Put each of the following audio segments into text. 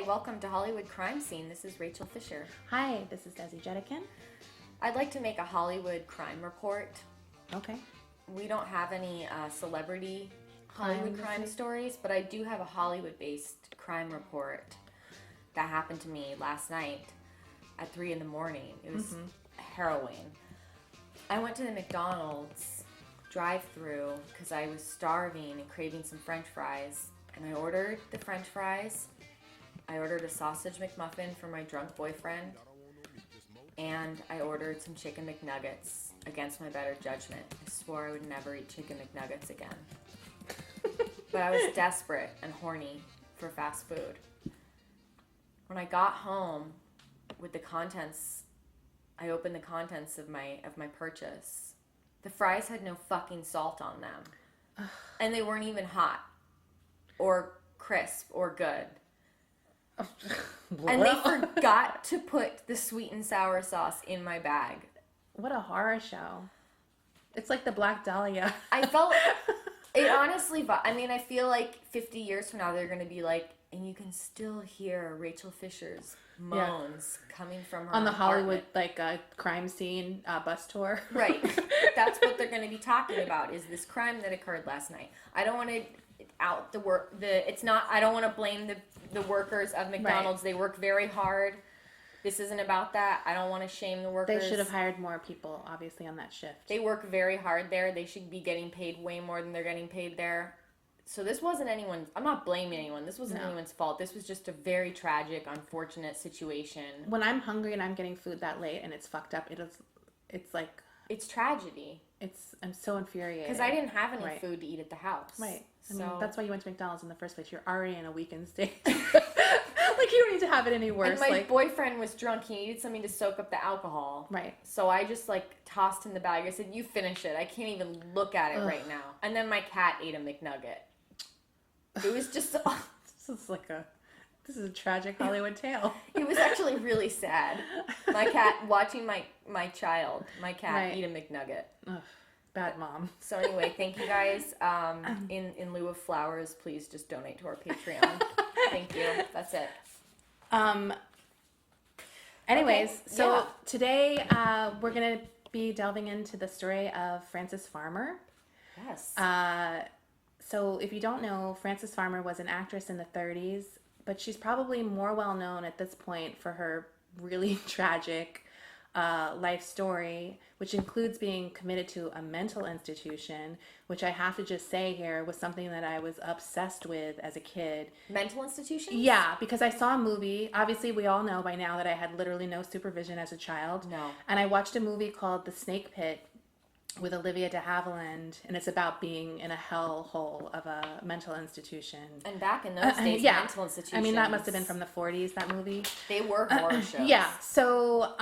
Hi, welcome to Hollywood Crime Scene. This is Rachel Fisher. Hi, this is Desi, Jedeikin. I'd like to make a Hollywood crime report. Okay. We don't have any celebrity Hollywood crime stories, but I do have a Hollywood-based crime report that happened to me last night at 3 a.m. It was harrowing. I went to the McDonald's drive-thru because I was starving and craving some French fries, and I ordered the French fries. I ordered a sausage McMuffin for my drunk boyfriend, and I ordered some chicken McNuggets against my better judgment. I swore I would never eat chicken McNuggets again. But I was desperate and horny for fast food. When I got home with the contents, I opened the contents of my purchase. The fries had no fucking salt on them. And they weren't even hot or crisp or good. And they forgot to put the sweet and sour sauce in my bag. What a horror show. It's like the Black Dahlia. I felt, it honestly, I feel like 50 years from now, they're going to be like, and you can still hear Rachel Fisher's moans coming from her on the apartment. Hollywood, crime scene bus tour. Right. That's what they're going to be talking about, is this crime that occurred last night. I don't want to out I don't want to blame the workers of McDonald's. Right. They work very hard. This isn't about that. I don't want to shame the workers. They should have hired more people, obviously, on that shift. They work very hard there. They should be getting paid way more than they're getting paid there. So this wasn't I'm not blaming anyone. This wasn't anyone's fault. This was just a very tragic, unfortunate situation. When I'm hungry and I'm getting food that late and it's fucked up, it's like... It's tragedy. I'm so infuriated. Because I didn't have any food to eat at the house. Right. I mean, that's why you went to McDonald's in the first place. You're already in a weakened state. Like, you don't need to have it any worse. And my boyfriend was drunk. He needed something to soak up the alcohol. Right. So I just, tossed him the bag. I said, you finish it. I can't even look at it right now. And then my cat ate a McNugget. It was just... This is a tragic Hollywood tale. It was actually really sad. My cat, watching my cat eat a McNugget. Ugh, bad mom. So anyway, thank you guys. In lieu of flowers, please just donate to our Patreon. Thank you. That's it. Today we're going to be delving into the story of Frances Farmer. Yes. So if you don't know, Frances Farmer was an actress in the 30s, but she's probably more well known at this point for her really tragic life story, which includes being committed to a mental institution, which I have to just say here was something that I was obsessed with as a kid. Mental institutions? Yeah, because I saw a movie. Obviously, we all know by now that I had literally no supervision as a child. No. And I watched a movie called The Snake Pit with Olivia de Havilland, and it's about being in a hellhole of a mental institution. And back in those days, mental institutions... I mean, that must have been from the 40s, that movie. They were horror shows. Yeah, so,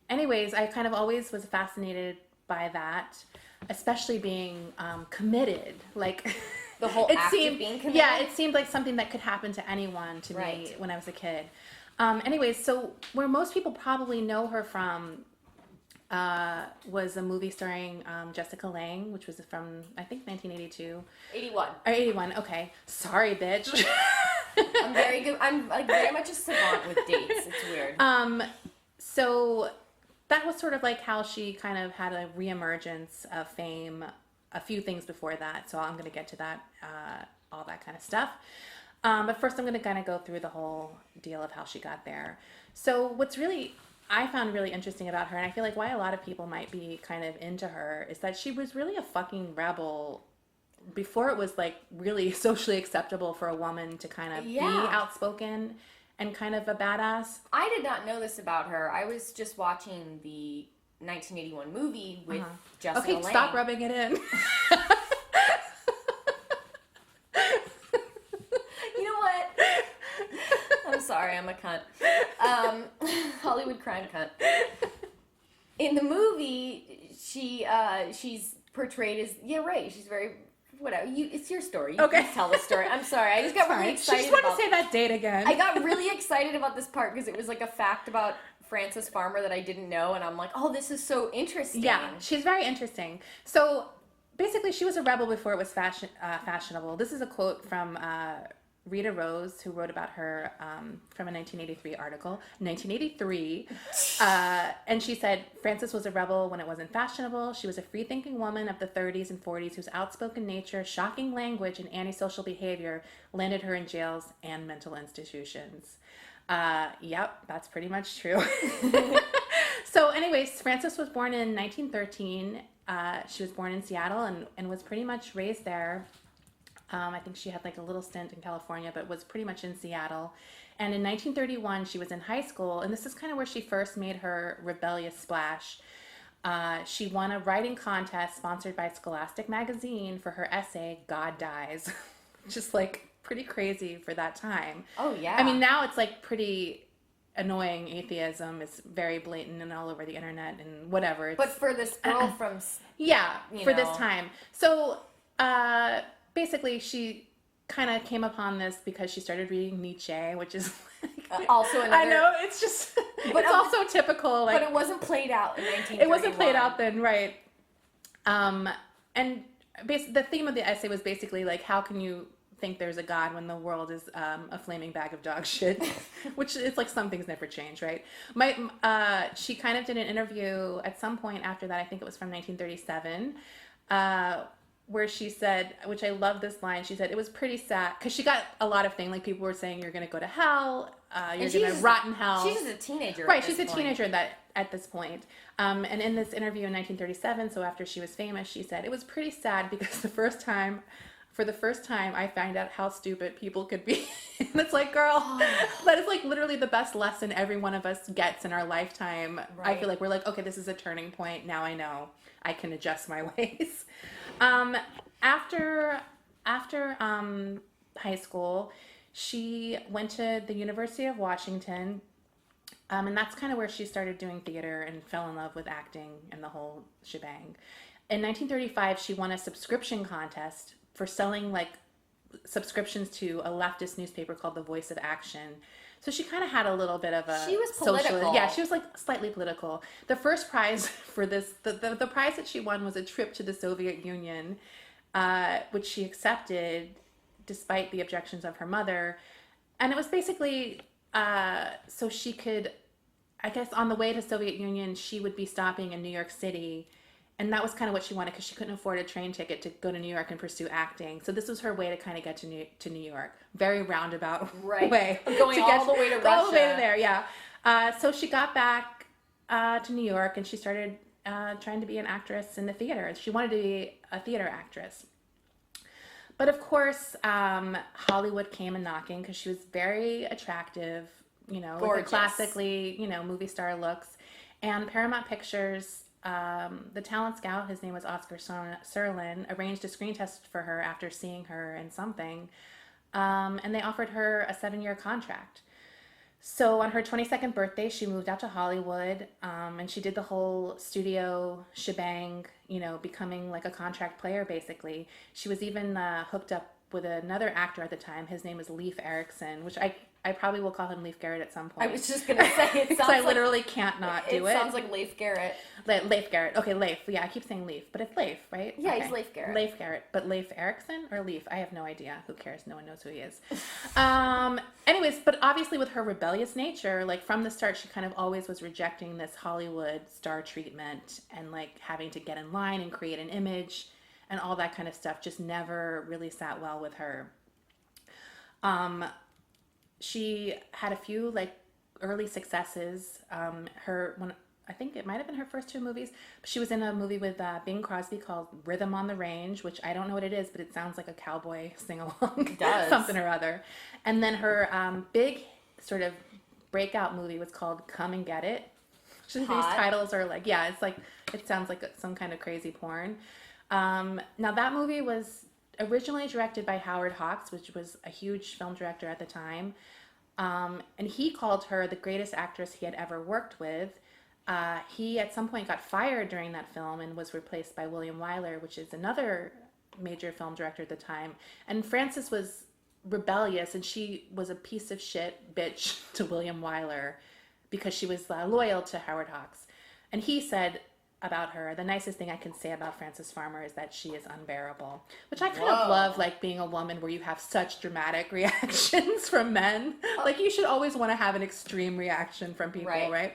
anyways, I kind of always was fascinated by that, especially being committed. Like... The whole act of being committed? Yeah, it seemed like something that could happen to anyone to me when I was a kid. Anyways, so where most people probably know her from... was a movie starring Jessica Lange, which was from, I think, 1982. 81. Or 81, okay. Sorry, bitch. I'm very good. I'm very much a savant with dates. It's weird. So that was sort of like how she kind of had a reemergence of fame, a few things before that. So I'm going to get to that, all that kind of stuff. But first I'm going to kind of go through the whole deal of how she got there. So I found really interesting about her, and I feel like why a lot of people might be kind of into her, is that she was really a fucking rebel before it was really socially acceptable for a woman to kind of be outspoken and kind of a badass. I did not know this about her. I was just watching the 1981 movie with Jessica Lange. Okay, stop rubbing it in. You know what? I'm sorry, I'm a cunt. Hollywood crime cunt. In the movie, she's portrayed as she's very whatever. It's your story. You can tell the story. I'm sorry. I just got really excited. She just wanted to say that date again. I got really excited about this part because it was like a fact about Frances Farmer that I didn't know, and I'm like, oh, this is so interesting. Yeah, she's very interesting. So basically, she was a rebel before it was fashionable. This is a quote from Rita Rose, who wrote about her from a 1983 article. 1983. And she said, Frances was a rebel when it wasn't fashionable. She was a free-thinking woman of the 30s and 40s whose outspoken nature, shocking language, and antisocial behavior landed her in jails and mental institutions. Yep, that's pretty much true. So anyways, Frances was born in 1913. She was born in Seattle and was pretty much raised there. I think she had like a little stint in California, but was pretty much in Seattle. And in 1931, she was in high school, and this is kind of where she first made her rebellious splash. She won a writing contest sponsored by Scholastic magazine for her essay, God Dies, which is like pretty crazy for that time. Oh, yeah. I mean, now it's like pretty annoying atheism. It's very blatant and all over the internet and whatever. But for this girl from... Yeah, for this time. So... basically, she kind of came upon this because she started reading Nietzsche, which is like, also another... I know, it's just, but it's also typical. Like, but it wasn't played out in 1931. It wasn't played out then, right. And the theme of the essay was basically like, how can you think there's a God when the world is a flaming bag of dog shit? Which is like, some things never change, right? She kind of did an interview at some point after that, I think it was from 1937, where she said, which I love this line, she said, it was pretty sad, because she got a lot of things, like people were saying, you're going to go to hell, you're going to rot in hell. She's just a teenager. Right, she's a teenager at this point. And in this interview in 1937, so after she was famous, she said, it was pretty sad because for the first time, I found out how stupid people could be. And it's like, girl, that is like literally the best lesson every one of us gets in our lifetime. Right. I feel like we're like, okay, this is a turning point. Now I know I can adjust my ways. After high school, she went to the University of Washington, and that's kind of where she started doing theater and fell in love with acting and the whole shebang. In 1935, she won a subscription contest for selling like subscriptions to a leftist newspaper called The Voice of Action. So she kind of had a little bit of a... She was political. Yeah, she was like slightly political. The first prize for this, the prize that she won was a trip to the Soviet Union, which she accepted despite the objections of her mother. And it was basically so she could, I guess on the way to Soviet Union, she would be stopping in New York City. And that was kind of what she wanted because she couldn't afford a train ticket to go to New York and pursue acting. So this was her way to kind of get to New York. Very roundabout way. Going all the way to Russia. All the way to there, yeah. So she got back to New York and she started trying to be an actress in the theater. She wanted to be a theater actress. But of course, Hollywood came a knocking because she was very attractive, you know, with her classically, you know, movie star looks. And Paramount Pictures... the talent scout, his name was Oscar Serlin, arranged a screen test for her after seeing her in something, and they offered her a 7-year contract. So on her 22nd birthday, she moved out to Hollywood, and she did the whole studio shebang, you know, becoming like a contract player, basically. She was even hooked up with another actor at the time. His name was Leif Erikson, which I probably will call him Leif Garrett at some point. I was just going to say, it sounds I literally can't not do it. It sounds like Leif Garrett. Leif Garrett. Okay, Leif. Yeah, I keep saying Leif, but it's Leif, right? Yeah, okay. He's Leif Garrett. Leif Garrett. But Leif Erikson or Leif? I have no idea. Who cares? No one knows who he is. Anyways, but obviously with her rebellious nature, like from the start, she kind of always was rejecting this Hollywood star treatment and like having to get in line and create an image and all that kind of stuff just never really sat well with her. She had a few like early successes. I think it might have been her first 2 movies. She was in a movie with Bing Crosby called Rhythm on the Range, which I don't know what it is, but it sounds like a cowboy sing-along. It does. Something or other. And then her big sort of breakout movie was called Come and Get It. These titles are like, yeah, it's like, it sounds like some kind of crazy porn. Now that movie was originally directed by Howard Hawks, which was a huge film director at the time. And he called her the greatest actress he had ever worked with. He at some point got fired during that film and was replaced by William Wyler, which is another major film director at the time. And Frances was rebellious and she was a piece of shit bitch to William Wyler because she was loyal to Howard Hawks. And he said, about her. The nicest thing I can say about Frances Farmer is that she is unbearable, which I kind of love, like being a woman where you have such dramatic reactions from men. Like you should always want to have an extreme reaction from people, right?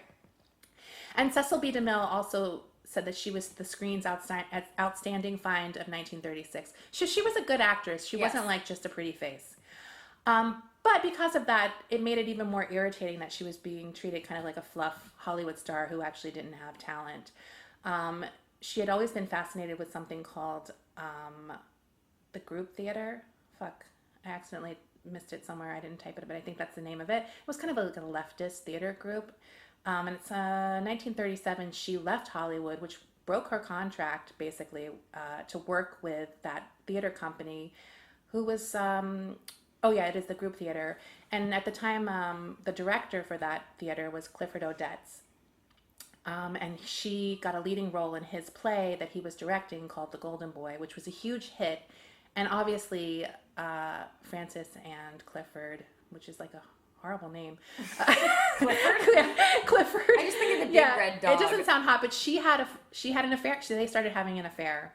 And Cecil B. DeMille also said that she was the screen's outstanding find of 1936. She was a good actress. She wasn't like just a pretty face. But because of that, it made it even more irritating that she was being treated kind of like a fluff Hollywood star who actually didn't have talent. She had always been fascinated with something called the group theater. Fuck, I accidentally missed it somewhere. I didn't type it, but I think that's the name of it. It was kind of like a leftist theater group. And it's 1937, she left Hollywood, which broke her contract, basically, to work with that theater company who was, it is the group theater. And at the time, the director for that theater was Clifford Odets. And she got a leading role in his play that he was directing called The Golden Boy, which was a huge hit. And obviously, Frances and Clifford, which is like a horrible name. Clifford. I just think of the big red dog. It doesn't sound hot, but she had an affair. They started having an affair.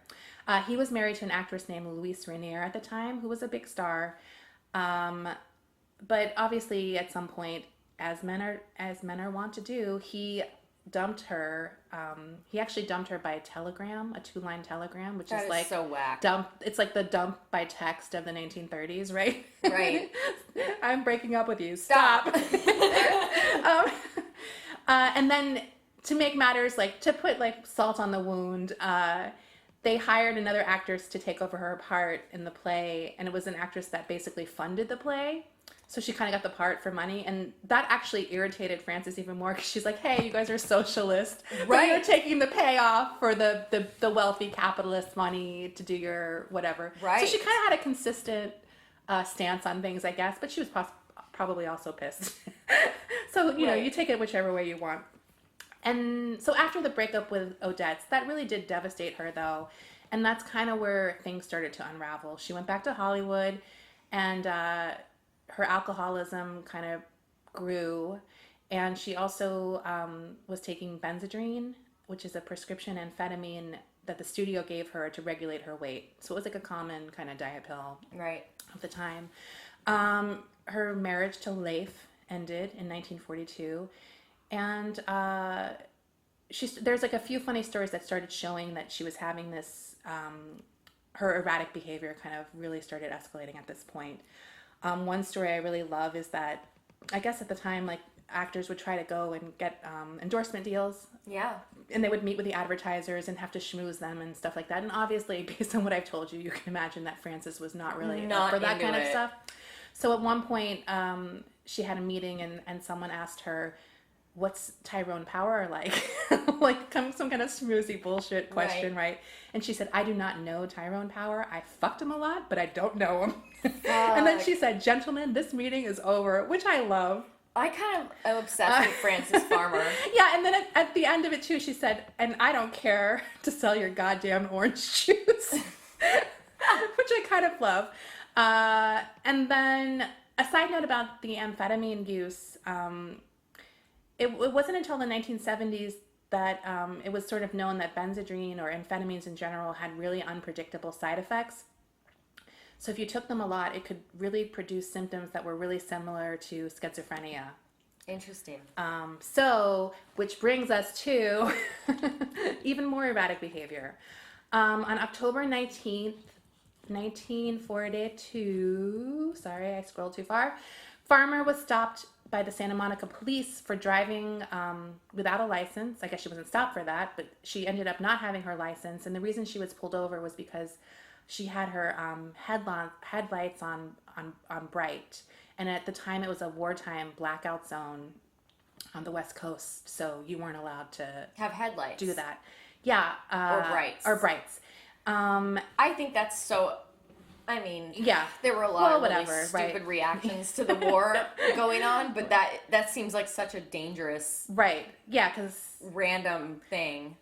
He was married to an actress named Louise Rainier at the time, who was a big star. But obviously, at some point, as men are wont to do, he dumped her. He actually dumped her by a telegram, a 2-line telegram, which is like so whack. It's like the dump by text of the 1930s, right? Right. I'm breaking up with you. Stop. And then to make matters, like to put like salt on the wound, they hired another actress to take over her part in the play, and it was an actress that basically funded the play. So she kind of got the part for money, and that actually irritated Frances even more because she's like, "Hey, you guys are socialist, but you're taking the payoff for the wealthy capitalist money to do your whatever." Right. So she kind of had a consistent stance on things, I guess, but she was probably also pissed. So you know, you take it whichever way you want. And so after the breakup with Odets, that really did devastate her, though, and that's kind of where things started to unravel. She went back to Hollywood, and her alcoholism kind of grew, and she also was taking Benzedrine, which is a prescription amphetamine that the studio gave her to regulate her weight. So it was like a common kind of diet pill of the time. Her marriage to Leif ended in 1942, and there's like a few funny stories that started showing that she was having this, her erratic behavior kind of really started escalating at this point. One story I really love is that I guess at the time, like, actors would try to go and get endorsement deals. Yeah. And they would meet with the advertisers and have to schmooze them and stuff like that. And obviously, based on what I've told you, you can imagine that Frances was not really up for that kind of stuff. So at one point, she had a meeting and someone asked her, "What's Tyrone Power like?" Like some kind of smoozy bullshit question, right? And she said, "I do not know Tyrone Power. I fucked him a lot, but I don't know him." And then she said, "Gentlemen, this meeting is over," which I love. I kind of am obsessed with Frances Farmer. Yeah, and then at the end of it too, she said, "And I don't care to sell your goddamn orange juice," which I kind of love. And then a side note about the amphetamine use. It wasn't until the 1970s that it was sort of known that Benzedrine or amphetamines in general had really unpredictable side effects. So if you took them a lot, it could really produce symptoms that were really similar to schizophrenia. Interesting. So, which brings us to even more erratic behavior. On October 19th, 1942, sorry, I scrolled too far, Farmer was stopped by the Santa Monica police for driving without a license. I guess she wasn't stopped for that, but she ended up not having her license. And the reason she was pulled over was because she had her headlights on bright. And at the time, it was a wartime blackout zone on the West Coast, so you weren't allowed to have headlights. Do that. Yeah. Or brights. I think that's so... I mean, yeah, there were a lot of really stupid reactions to the war going on, but that seems like such a dangerous, because random thing.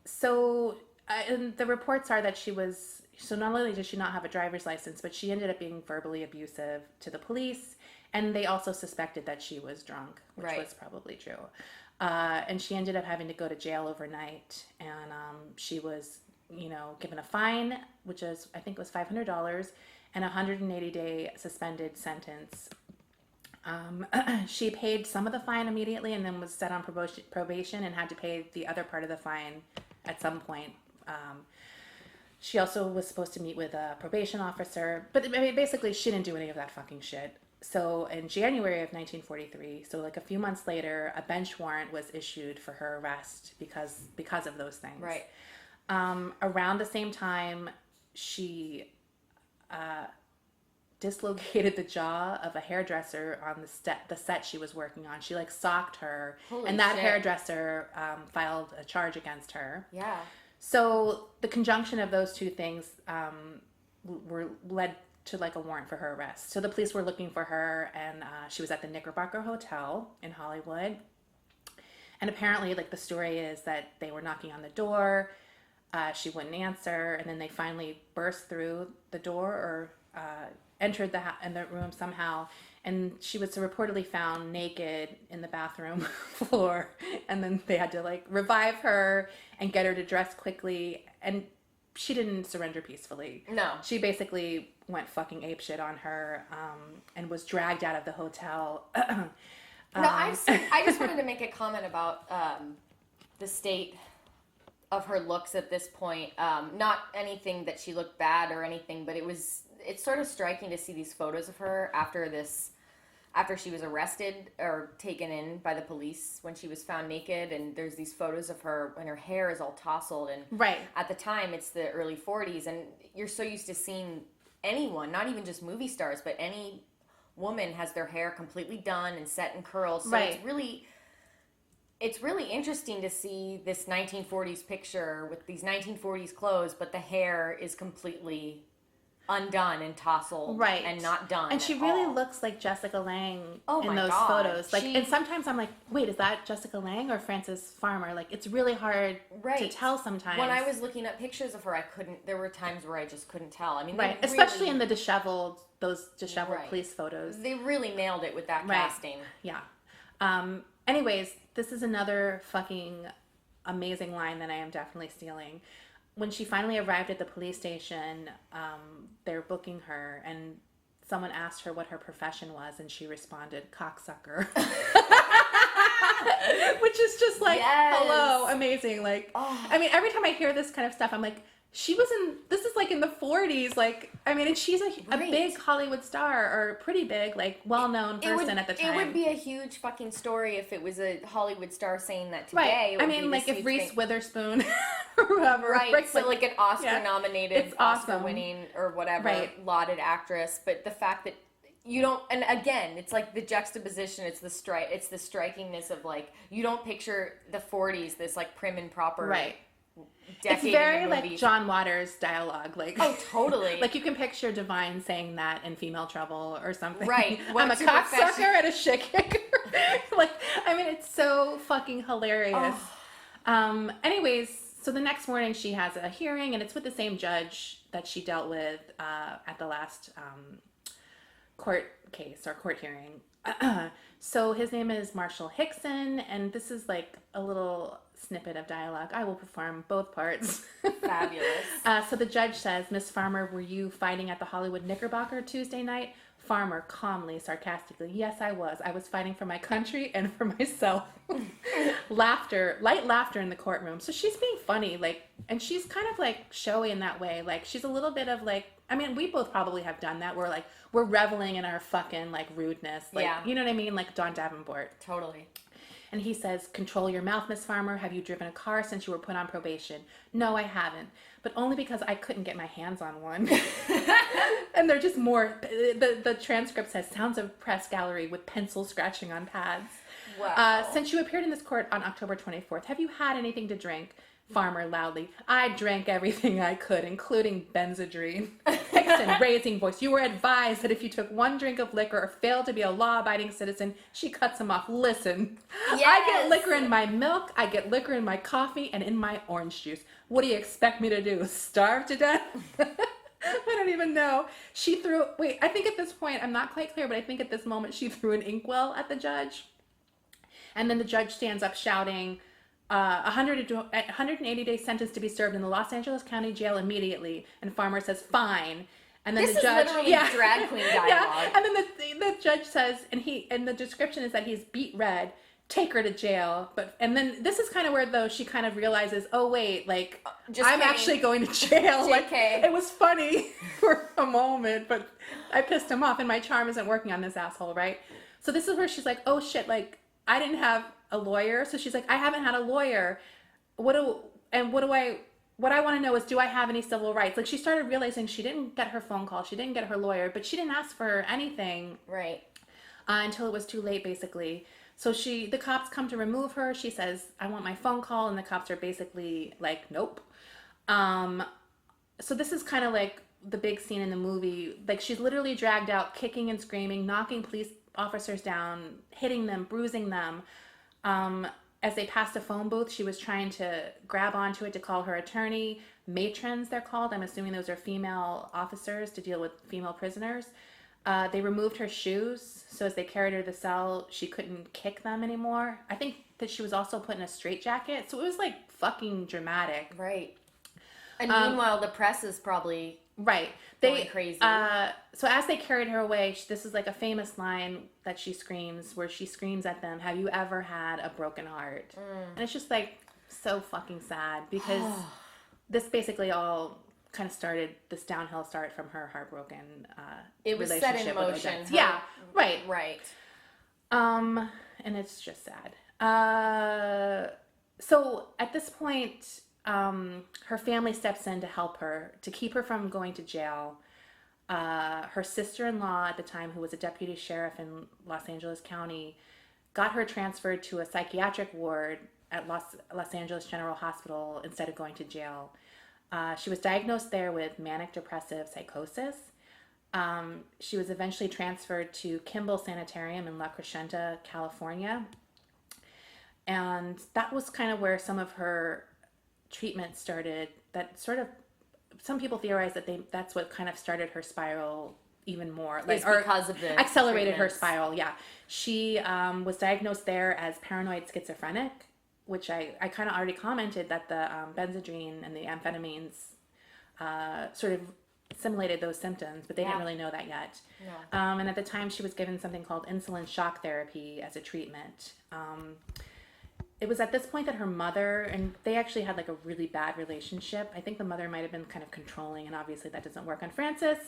So and the reports are that she was, so not only did she not have a driver's license, but she ended up being verbally abusive to the police, and they also suspected that she was drunk, which was probably true. And she ended up having to go to jail overnight. And she was, given a fine, which is, I think it was $500, and a 180-day suspended sentence. She paid some of the fine immediately and then was set on probation and had to pay the other part of the fine at some point. She also was supposed to meet with a probation officer, but basically she didn't do any of that fucking shit. So in January of 1943, so like a few months later, a bench warrant was issued for her arrest because of those things. Right. Around the same time, she dislocated the jaw of a hairdresser on the set she was working on. She like socked her, and that hairdresser filed a charge against her. Yeah. So the conjunction of those two things were led to like a warrant for her arrest. So the police were looking for her, and she was at the Knickerbocker Hotel in Hollywood. And apparently, like, the story is that they were knocking on the door, she wouldn't answer, and then they finally burst through the door or entered in the room somehow, and she was reportedly found naked in the bathroom floor, and then they had to like revive her and get her to dress quickly, and she didn't surrender peacefully. No. She basically went fucking apeshit on her, and was dragged out of the hotel. No, I just wanted to make a comment about the state of her looks at this point. Not anything that she looked bad or anything, but it's sort of striking to see these photos of her after she was arrested or taken in by the police when she was found naked, and there's these photos of her when her hair is all tousled, and right at the time it's the early 40s, and you're so used to seeing anyone, not even just movie stars, but any woman has their hair completely done and set in curls. So right. It's really interesting to see this 1940s picture with these 1940s clothes, but the hair is completely undone and tousled, right, and not done. And she really looks like Jessica Lange in those photos. Like, and sometimes I'm like, wait, is that Jessica Lange or Frances Farmer? Like, it's really hard to tell sometimes. When I was looking at pictures of her, there were times where I just couldn't tell. I mean, right, especially in the disheveled police photos. They really nailed it with that casting. Yeah. Anyways, this is another fucking amazing line that I am definitely stealing. When she finally arrived at the police station, they're booking her, and someone asked her what her profession was, and she responded, cocksucker. Which is just like, hello, amazing. Like, I mean, every time I hear this kind of stuff, I'm like, this is like in the 40s, like, I mean, and she's a big Hollywood star, or pretty big, like, well-known person at the time. It would be a huge fucking story if it was a Hollywood star saying that today. Right. I mean, like, if Reese Witherspoon or whoever. Right, so like an Oscar-nominated, Oscar-winning, or whatever, lauded actress, but the fact that you don't, and again, it's like the juxtaposition, it's the strikingness of, like, you don't picture the 40s, this, like, prim and proper. Right. It's very like John Waters dialogue, like, oh, totally. Like, you can picture Divine saying that in Female Trouble or something. Right. I'm a cocksucker and a shit kicker. Like, I mean, it's so fucking hilarious. Anyways, so the next morning she has a hearing, and it's with the same judge that she dealt with at the last court hearing. So his name is Marshall Hickson, and this is like a little snippet of dialogue. I will perform both parts. Fabulous. So the judge says, Miss Farmer, were you fighting at the Hollywood Knickerbocker Tuesday night? Farmer, calmly, sarcastically, yes, I was. I was fighting for my country and for myself. Light laughter in the courtroom. So she's being funny, like, and she's kind of like showy in that way. Like, she's a little bit of like, I mean, we both probably have done that. We're reveling in our fucking like rudeness. Like, you know what I mean? Like Don Davenport. Totally. And he says, control your mouth, Miss Farmer. Have you driven a car since you were put on probation? No, I haven't. But only because I couldn't get my hands on one. And they're just more, the transcript says, sounds of press gallery with pencil scratching on pads. Wow. Since you appeared in this court on October 24th, have you had anything to drink? Farmer loudly, I drank everything I could, including Benzedrine. Hickson, raising voice, you were advised that if you took one drink of liquor or failed to be a law-abiding citizen, she cuts him off. Listen, yes. I get liquor in my milk, I get liquor in my coffee, and in my orange juice. What do you expect me to do, starve to death? I don't even know. I think at this point, I'm not quite clear, but I think at this moment she threw an inkwell at the judge. And then the judge stands up shouting, 180-day sentence to be served in the Los Angeles County Jail immediately. And Farmer says, fine. And then this the judge, is literally drag queen dialogue. Yeah. And then the judge says, and the description is that he's beat red. Take her to jail. And then this is kind of where though she kind of realizes, oh wait, like I'm actually going to jail. Like it was funny for a moment, but I pissed him off and my charm isn't working on this asshole, right? So this is where she's like, oh shit, like I didn't have a lawyer. So she's like, I haven't had a lawyer. What I want to know is, do I have any civil rights? Like she started realizing she didn't get her phone call, she didn't get her lawyer, but she didn't ask for anything. Right. Until it was too late, basically. So the cops come to remove her. She says, I want my phone call. And the cops are basically like, nope. So this is kind of like the big scene in the movie. Like she's literally dragged out, kicking and screaming, knocking police officers down, hitting them, bruising them. As they passed a phone booth, she was trying to grab onto it to call her attorney. Matrons, they're called. I'm assuming those are female officers to deal with female prisoners. They removed her shoes, so as they carried her to the cell, she couldn't kick them anymore. I think that she was also put in a straitjacket, so it was like fucking dramatic. Right. And meanwhile, the press is probably going crazy. So as they carried her away, this is like a famous line that she screams, where she screams at them, "Have you ever had a broken heart?" And it's just like so fucking sad because this basically all kind of started this downhill start from her heartbroken it was relationship set in with motion. Odette. Yeah, right. And it's just sad. So at this point, her family steps in to help her, to keep her from going to jail. Her sister-in-law at the time, who was a deputy sheriff in Los Angeles County, got her transferred to a psychiatric ward at Los Angeles General Hospital instead of going to jail. She was diagnosed there with manic depressive psychosis. She was eventually transferred to Kimball Sanitarium in La Crescenta, California. And that was kind of where some of her treatment started. That sort of, some people theorize that that's what kind of started her spiral even more. Like, or because of the accelerated her spiral, yeah. She was diagnosed there as paranoid schizophrenic, which I kind of already commented that the benzodrine and the amphetamines sort of simulated those symptoms, but they didn't really know that yet. No. And at the time, she was given something called insulin shock therapy as a treatment. It was at this point that her mother, and they actually had like a really bad relationship. I think the mother might have been kind of controlling, and obviously that doesn't work on Frances.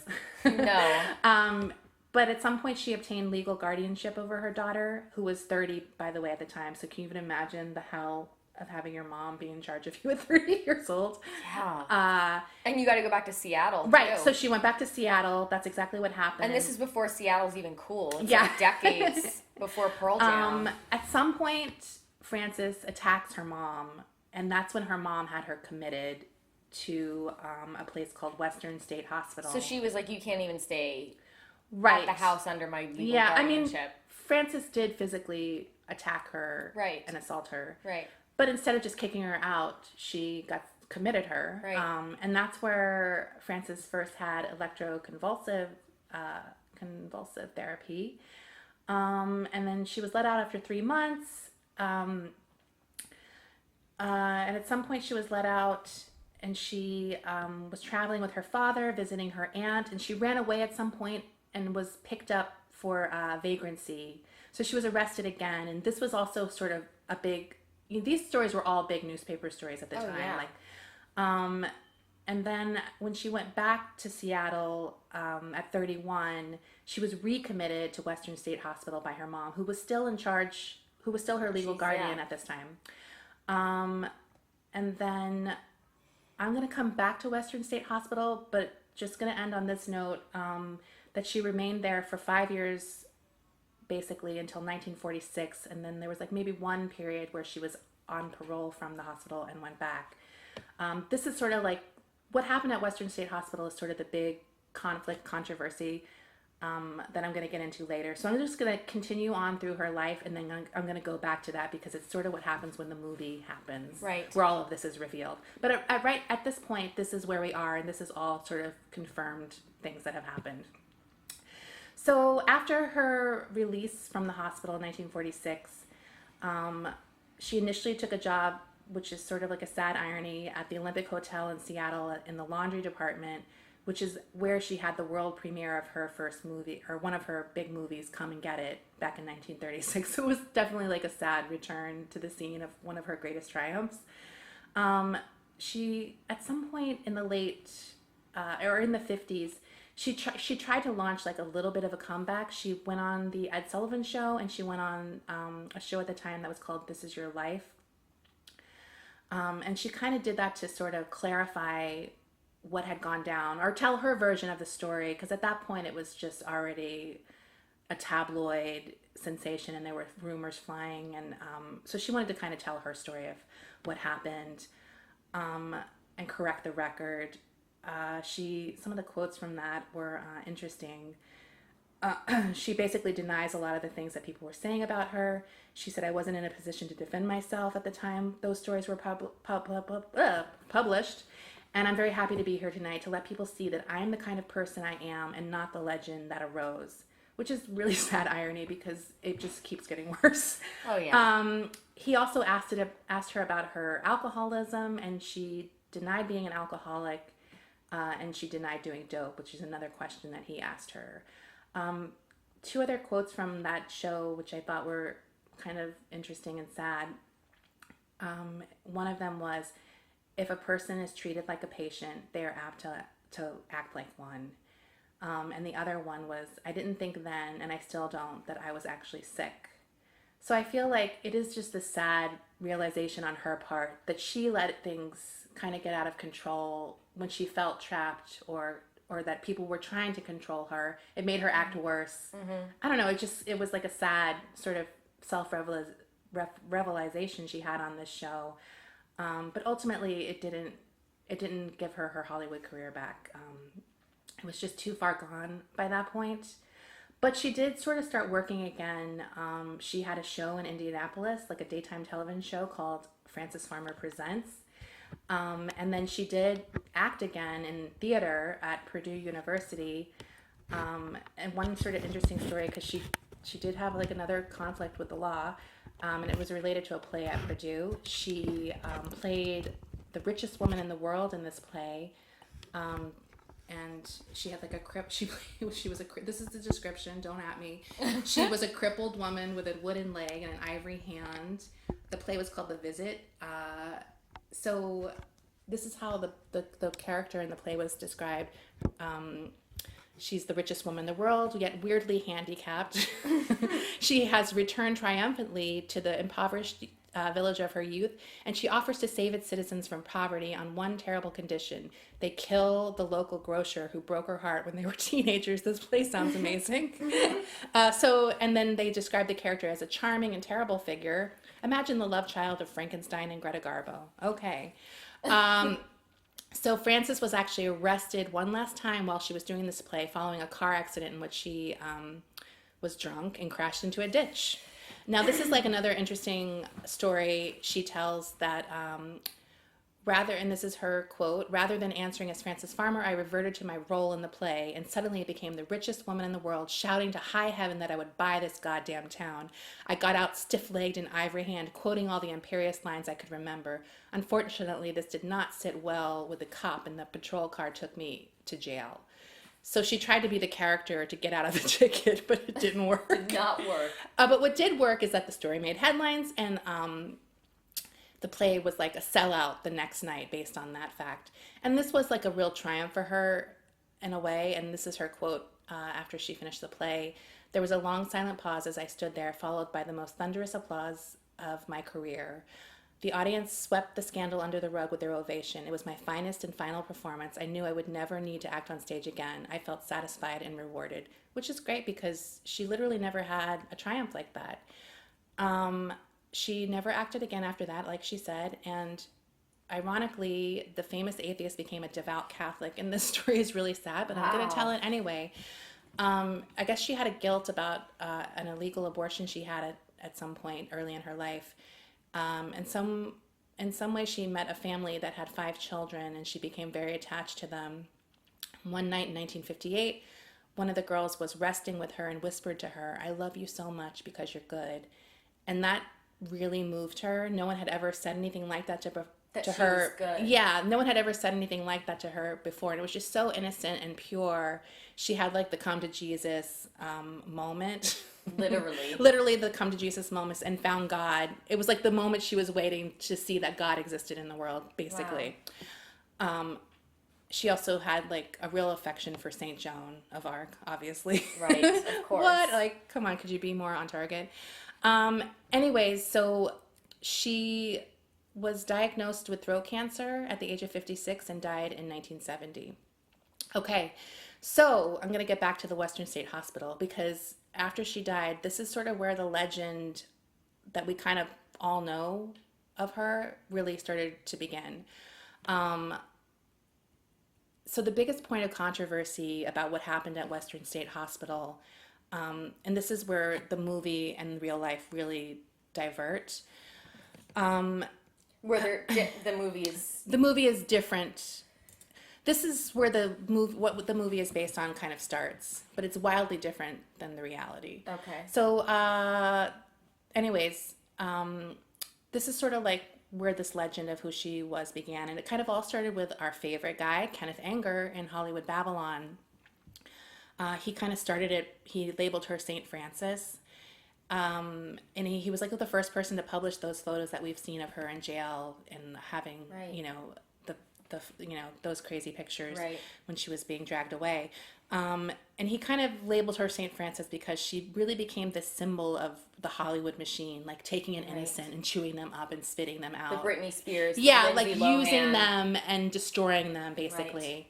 No. But at some point she obtained legal guardianship over her daughter, who was 30, by the way, at the time. So can you even imagine the hell of having your mom be in charge of you at 30 years old? Yeah. And you got to go back to Seattle, right? too. So she went back to Seattle. That's exactly what happened. And this is before Seattle's even cool. It's like decades before Pearl Jam. At some point, Frances attacks her mom, and that's when her mom had her committed to a place called Western State Hospital. So she was like, you can't even stay at the house under my legal guardianship. I mean, Frances did physically attack her and assault her. Right. But instead of just kicking her out, she committed her. Right. And that's where Frances first had electroconvulsive convulsive therapy. And then she was let out after 3 months. And at some point she was let out, and she was traveling with her father, visiting her aunt, and she ran away at some point and was picked up for vagrancy. So she was arrested again, and this was also sort of a big, these stories were all big newspaper stories at the time. Yeah. And then when she went back to Seattle at 31, she was recommitted to Western State Hospital by her mom, who was still in charge, who was still her legal guardian at this time. And then I'm going to come back to Western State Hospital, but just going to end on this note, that she remained there for 5 years, basically until 1946. And then there was like maybe one period where she was on parole from the hospital and went back. This is sort of like what happened at Western State Hospital is sort of the big controversy that I'm going to get into later. So I'm just going to continue on through her life, and then I'm going to go back to that because it's sort of what happens when the movie happens, right? Where all of this is revealed. But right at this point, this is where we are, and this is all sort of confirmed things that have happened. So after her release from the hospital in 1946, She initially took a job, which is sort of like a sad irony, at the Olympic Hotel in Seattle in the laundry department, which is where she had the world premiere of her first movie, or one of her big movies, Come and Get It, back in 1936. So it was definitely like a sad return to the scene of one of her greatest triumphs. She, at some point in the late, or in the 50s, she tried to launch like a little bit of a comeback. She went on the Ed Sullivan Show, and she went on a show at the time that was called This Is Your Life. And she kind of did that to sort of clarify what had gone down, or tell her version of the story, because at that point it was just already a tabloid sensation and there were rumors flying, and so she wanted to kind of tell her story of what happened, and correct the record. Some of the quotes from that were interesting. She basically denies a lot of the things that people were saying about her. She said, "I wasn't in a position to defend myself at the time those stories were published. And I'm very happy to be here tonight to let people see that I'm the kind of person I am and not the legend that arose." Which is really sad irony, because it just keeps getting worse. Oh, yeah. He also asked her about her alcoholism, and she denied being an alcoholic, and she denied doing dope, which is another question that he asked her. Two other quotes from that show, which I thought were kind of interesting and sad. One of them was, "If a person is treated like a patient, they are apt to act like one." And the other one was, "I didn't think then, and I still don't, that I was actually sick." So I feel like it is just a sad realization on her part that she let things kind of get out of control when she felt trapped, or that people were trying to control her. It made her act worse. Mm-hmm. I don't know. It was like a sad sort of self-revelation she had on this show. But ultimately, it didn't give her Hollywood career back. It was just too far gone by that point. But she did sort of start working again. She had a show in Indianapolis, like a daytime television show called Frances Farmer Presents. And then she did act again in theater at Purdue University. And one sort of interesting story, because she did have like another conflict with the law, and it was related to a play at Purdue. She played the richest woman in the world in this play. And she had like she was this is the description, don't at me. She was a crippled woman with a wooden leg and an ivory hand. The play was called The Visit. So this is how the character in the play was described. She's the richest woman in the world, yet weirdly handicapped. She has returned triumphantly to the impoverished village of her youth, and she offers to save its citizens from poverty on one terrible condition: they kill the local grocer who broke her heart when they were teenagers. This play sounds amazing. And then they describe the character as a charming and terrible figure. Imagine the love child of Frankenstein and Greta Garbo. Okay. So Frances was actually arrested one last time while she was doing this play, following a car accident in which she was drunk and crashed into a ditch. Now, this is like another interesting story she tells, that and this is her quote, "Rather than answering as Frances Farmer, I reverted to my role in the play, and suddenly I became the richest woman in the world, shouting to high heaven that I would buy this goddamn town. I got out stiff-legged and ivory hand, quoting all the imperious lines I could remember. Unfortunately, this did not sit well with the cop, and the patrol car took me to jail." So she tried to be the character to get out of the ticket, but it didn't work. Did not work. But what did work is that the story made headlines, and the play was like a sellout the next night based on that fact. And this was like a real triumph for her in a way. And this is her quote after she finished the play: "There was a long silent pause as I stood there, followed by the most thunderous applause of my career. The audience swept the scandal under the rug with their ovation. It was my finest and final performance. I knew I would never need to act on stage again. I felt satisfied and rewarded," which is great, because she literally never had a triumph like that. She never acted again after that, like she said, and ironically, the famous atheist became a devout Catholic, and this story is really sad, but I'm going to tell it anyway. I guess she had a guilt about an illegal abortion she had at some point early in her life. In some way, she met a family that had 5 children, and she became very attached to them. One night in 1958, one of the girls was resting with her and whispered to her, "I love you so much because you're good." And that really moved her. No one had ever said anything like that That to she her. was good. Yeah, no one had ever said anything like that to her before, and it was just so innocent and pure. She had like the come to Jesus moment. Literally. Literally the come to Jesus moments, and found God. It was like the moment she was waiting to see that God existed in the world, basically. Wow. She also had like a real affection for Saint Joan of Arc, obviously. Right, of course. What? Like, come on, could you be more on target? Anyways, so she was diagnosed with throat cancer at the age of 56 and died in 1970. Okay, so I'm going to get back to the Western State Hospital, because after she died, this is sort of where the legend that we kind of all know of her really started to begin. So the biggest point of controversy about what happened at Western State Hospital, and this is where the movie and real life really divert. Where the movie is different. This is where what the movie is based on kind of starts, but it's wildly different than the reality. Okay. So, anyways, this is sort of like where this legend of who she was began, and it kind of all started with our favorite guy, Kenneth Anger, in Hollywood Babylon. He kind of started it. He labeled her Saint Francis, and he was like the first person to publish those photos that we've seen of her in jail and having, Right. Those crazy pictures Right. when she was being dragged away. And he kind of labeled her Saint Francis because she really became this symbol of the Hollywood machine, like taking an innocent and chewing them up and spitting them out. The Britney Spears. Yeah, the like Lindsay Lohan. using them and destroying them, basically. Right.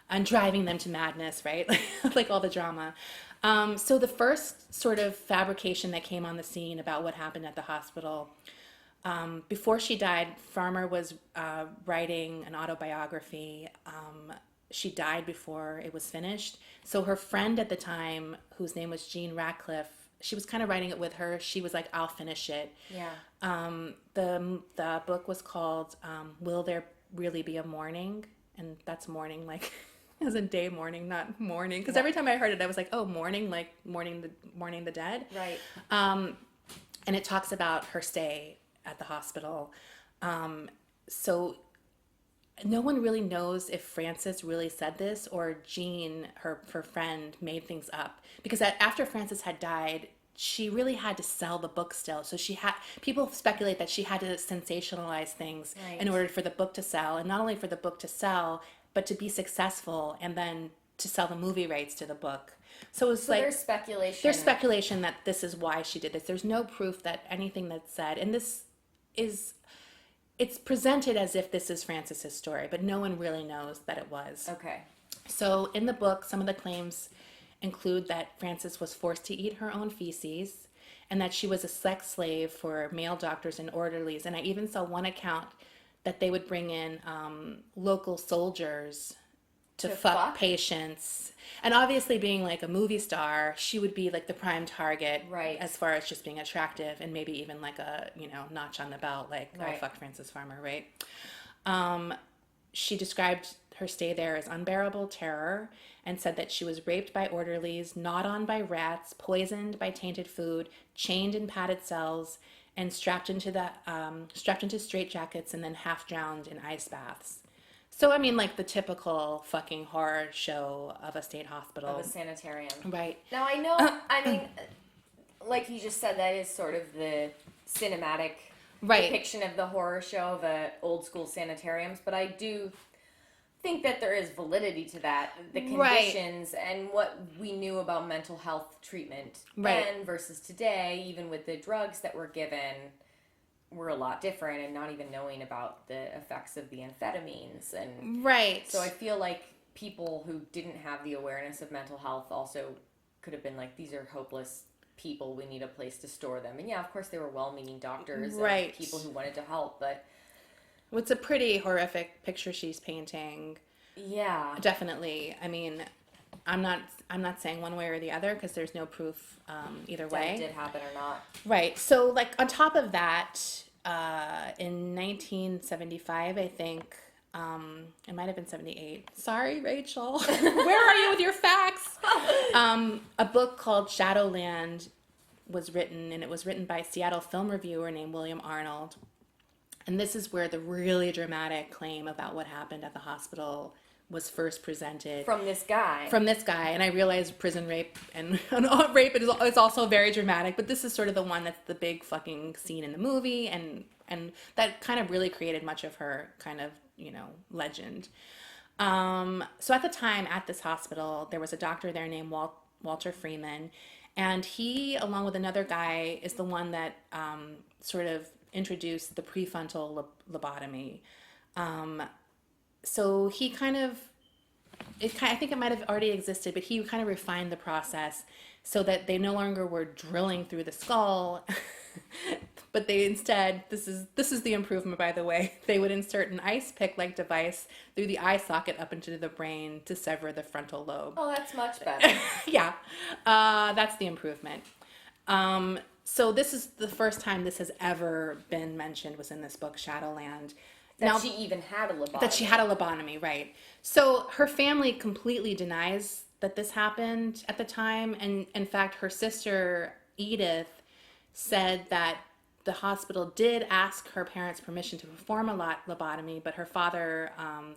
And driving them to madness, right? Like all the drama. So the first sort of fabrication that came on the scene about what happened at the hospital, before she died, Farmer was writing an autobiography. She died before it was finished. So her friend at the time, whose name was Jean Ratcliffe, she was kind of writing it with her. She was like, I'll finish it. Yeah. The book was called Will There Really Be a Morning? And that's morning, like as in day morning, not morning. Because every time I heard it, I was like, oh, morning, like mourning the dead. Right. And it talks about her stay at the hospital. So no one really knows if Frances really said this or Jean, her friend, made things up. Because after Frances had died, she really had to sell the book still. So people speculate that she had to sensationalize things in order for the book to sell. And not only for the book to sell, but to be successful and then to sell the movie rights to the book. So it's like there's speculation. There's speculation that this is why she did this. There's no proof that anything that's said, and it's presented as if this is Frances's story, but no one really knows that it was. Okay. So in the book, some of the claims include that Frances was forced to eat her own feces and that she was a sex slave for male doctors and orderlies. And I even saw one account that they would bring in local soldiers to fuck patients. And obviously being like a movie star, she would be like the prime target as far as just being attractive and maybe even like a, notch on the belt, like I fucked Frances Farmer, right? She described her stay there as unbearable terror and said that she was raped by orderlies, gnawed on by rats, poisoned by tainted food, chained in padded cells, and strapped into straitjackets and then half drowned in ice baths. So, I mean, like the typical fucking horror show of a state hospital. Of a sanitarium. Right. Now, I know, like you just said, that is sort of the cinematic depiction of the horror show of old school sanitariums, but I do think that there is validity to that. The conditions and what we knew about mental health treatment then versus today, even with the drugs that were given, were a lot different, and not even knowing about the effects of the amphetamines. And so I feel like people who didn't have the awareness of mental health also could have been like, these are hopeless people, we need a place to store them. And yeah, of course they were well-meaning doctors and people who wanted to help, but it's a pretty horrific picture she's painting. Yeah, definitely. I mean, I'm not saying one way or the other because there's no proof either way. That it did happen or not. Right. So, like, on top of that, in 1975, I think, it might have been 78. Sorry, Rachel. Where are you with your facts? A book called Shadowland was written, and it was written by a Seattle film reviewer named William Arnold. And this is where the really dramatic claim about what happened at the hospital was first presented. From this guy. And I realized prison rape and rape is also very dramatic, but this is sort of the one that's the big fucking scene in the movie, and that kind of really created much of her kind of, legend. So at the time at this hospital, there was a doctor there named Walter Freeman, and he, along with another guy, is the one that sort of introduced the prefrontal lobotomy. So he I think it might have already existed, but he kind of refined the process so that they no longer were drilling through the skull, but they instead, this is the improvement, by the way, they would insert an ice pick-like device through the eye socket up into the brain to sever the frontal lobe. Oh, that's much better. Yeah, that's the improvement. So this is the first time this has ever been mentioned, was in this book, Shadowland. She even had a lobotomy. That she had a lobotomy, right. So her family completely denies that this happened at the time. And in fact, her sister, Edith, said that the hospital did ask her parents' permission to perform a lobotomy, but her father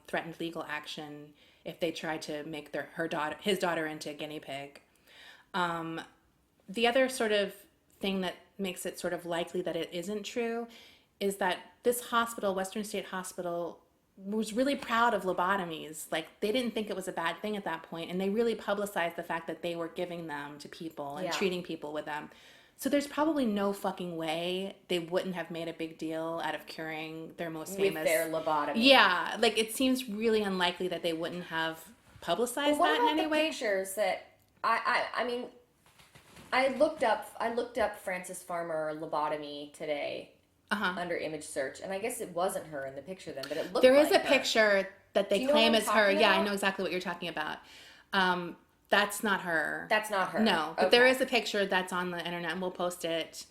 threatened legal action if they tried to make his daughter into a guinea pig. The other sort of thing that makes it sort of likely that it isn't true is that this hospital, Western State Hospital, was really proud of lobotomies. Like, they didn't think it was a bad thing at that point, and they really publicized the fact that they were giving them to people and treating people with them. So there's probably no fucking way they wouldn't have made a big deal out of curing their most famous... With their lobotomy. Yeah, like, it seems really unlikely that they wouldn't have publicized that in any way. What about the pictures that... I mean, I looked up Frances Farmer lobotomy today under image search, and I guess it wasn't her in the picture then, but it looked There like is a her. picture that they claim is her. About? Yeah, I know exactly what you're talking about. That's not her. That's not her. No, but there is a picture that's on the internet, and we'll post it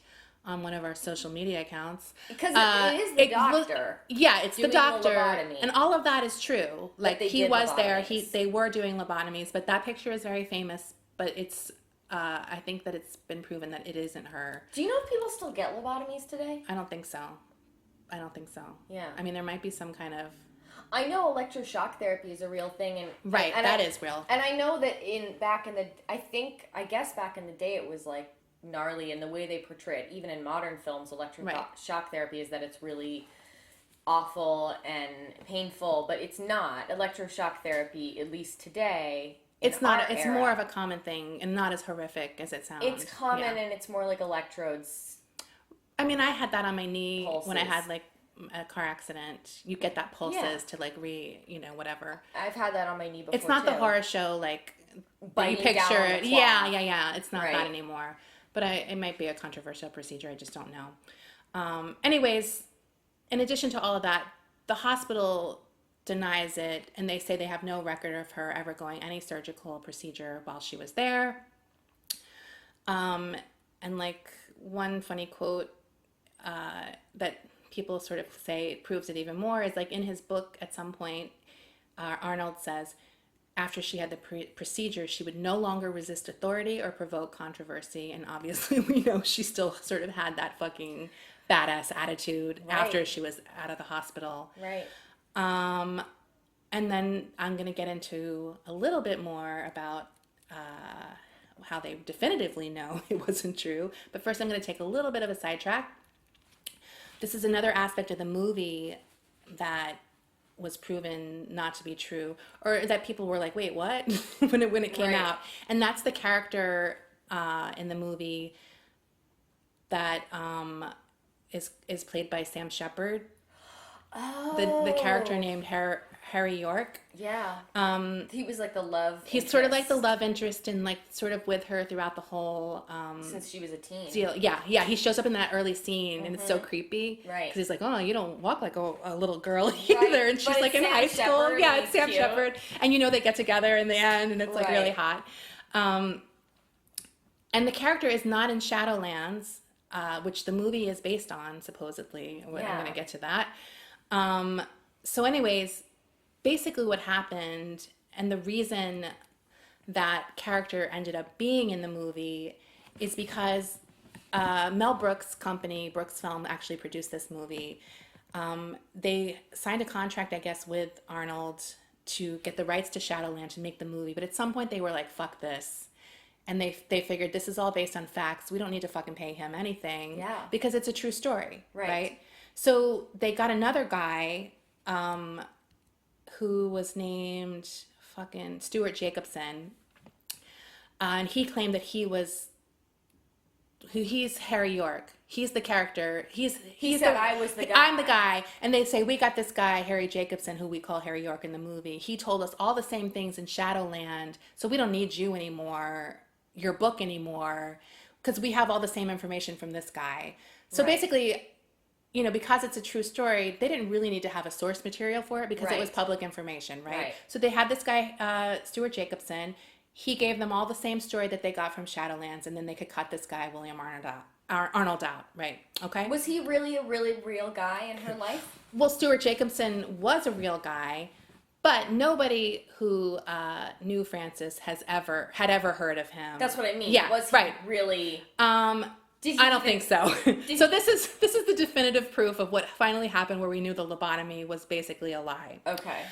on one of our social media accounts. Because it is the doctor. It's the doctor, lobotomy. and all of that is true. Like, he was there. They were doing lobotomies, but that picture is very famous. But it's, I think that it's been proven that it isn't her. Do you know if people still get lobotomies today? I don't think so. Yeah. I mean, there might be some kind of... I know electroshock therapy is a real thing, and that is real. And I know that back in the day it was like gnarly, and the way they portray it, even in modern films, electroshock therapy is that it's really awful and painful, but it's not. Electroshock therapy, at least today, it's not. It's more of a common thing, and not as horrific as it sounds. It's common, and it's more like electrodes. I mean, I had that on my knee pulses. when I had like a car accident. You get that pulses to like whatever. I've had that on my knee before. It's not too. the horror show like biting you picture down on it. the Yeah. It's not that anymore. But it might be a controversial procedure. I just don't know. Anyways, in addition to all of that, the hospital denies it, and they say they have no record of her ever going any surgical procedure while she was there. And like one funny quote that people sort of say proves it even more is like in his book at some point, Arnold says, after she had the procedure, she would no longer resist authority or provoke controversy. And obviously we know she still sort of had that fucking badass attitude after she was out of the hospital. Right. And then I'm going to get into a little bit more about how they definitively know it wasn't true. But first I'm going to take a little bit of a sidetrack. This is another aspect of the movie that was proven not to be true, or that people were like, wait, what? when it came out. And that's the character in the movie that is played by Sam Shepard. Oh. The character named Harry York. Yeah. He was like the love He's interest. sort of like the love interest and like sort of with her throughout the whole since she was a teen. Deal. Yeah. He shows up in that early scene and it's so creepy. Right. Because he's like, oh, you don't walk like a little girl either. And she's like in high school. Shepard, yeah, it's Sam Shepard. And they get together in the end and it's like really hot. And the character is not in Shadowlands, which the movie is based on, supposedly. I'm going to get to that. So anyways, basically what happened and the reason that character ended up being in the movie is because Mel Brooks' company, Brooks Film, actually produced this movie. They signed a contract, I guess, with Arnold to get the rights to Shadowland to make the movie. But at some point they were like, fuck this. And they figured this is all based on facts. We don't need to fucking pay him anything. Yeah. Because it's a true story. Right. So they got another guy who was named fucking Stuart Jacobson. And he claimed that he's Harry York. He's the character. He said, I was the guy. I'm the guy. And they say, we got this guy, Harry Jacobson, who we call Harry York in the movie. He told us all the same things in Shadowland, so we don't need you anymore, your book anymore, because we have all the same information from this guy. So basically, because it's a true story, they didn't really need to have a source material for it because it was public information, right? So they had this guy, Stuart Jacobson. He gave them all the same story that they got from Shadowlands, and then they could cut this guy, William Arnold out, right? Okay. Was he really a really real guy in her life? Well, Stuart Jacobson was a real guy, but nobody who knew Francis had ever heard of him. That's what I mean. Yeah, was he really? I don't think so. So this is the definitive proof of what finally happened, where we knew the lobotomy was basically a lie. Okay.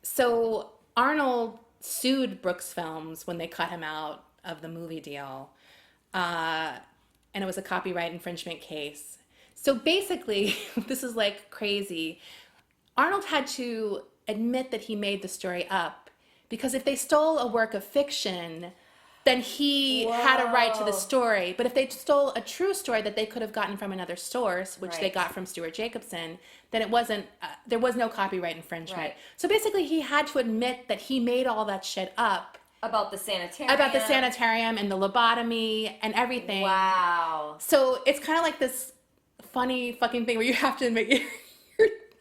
So Arnold sued Brooks Films when they cut him out of the movie deal. And it was a copyright infringement case. So basically, this is like crazy. Arnold had to admit that he made the story up, because if they stole a work of fiction, then he had a right to the story. But if they stole a true story that they could have gotten from another source, which they got from Stuart Jacobson, then it wasn't, there was no copyright infringement. Right. So basically, he had to admit that he made all that shit up. About the sanitarium. And the lobotomy and everything. Wow. So it's kind of like this funny fucking thing where you have to admit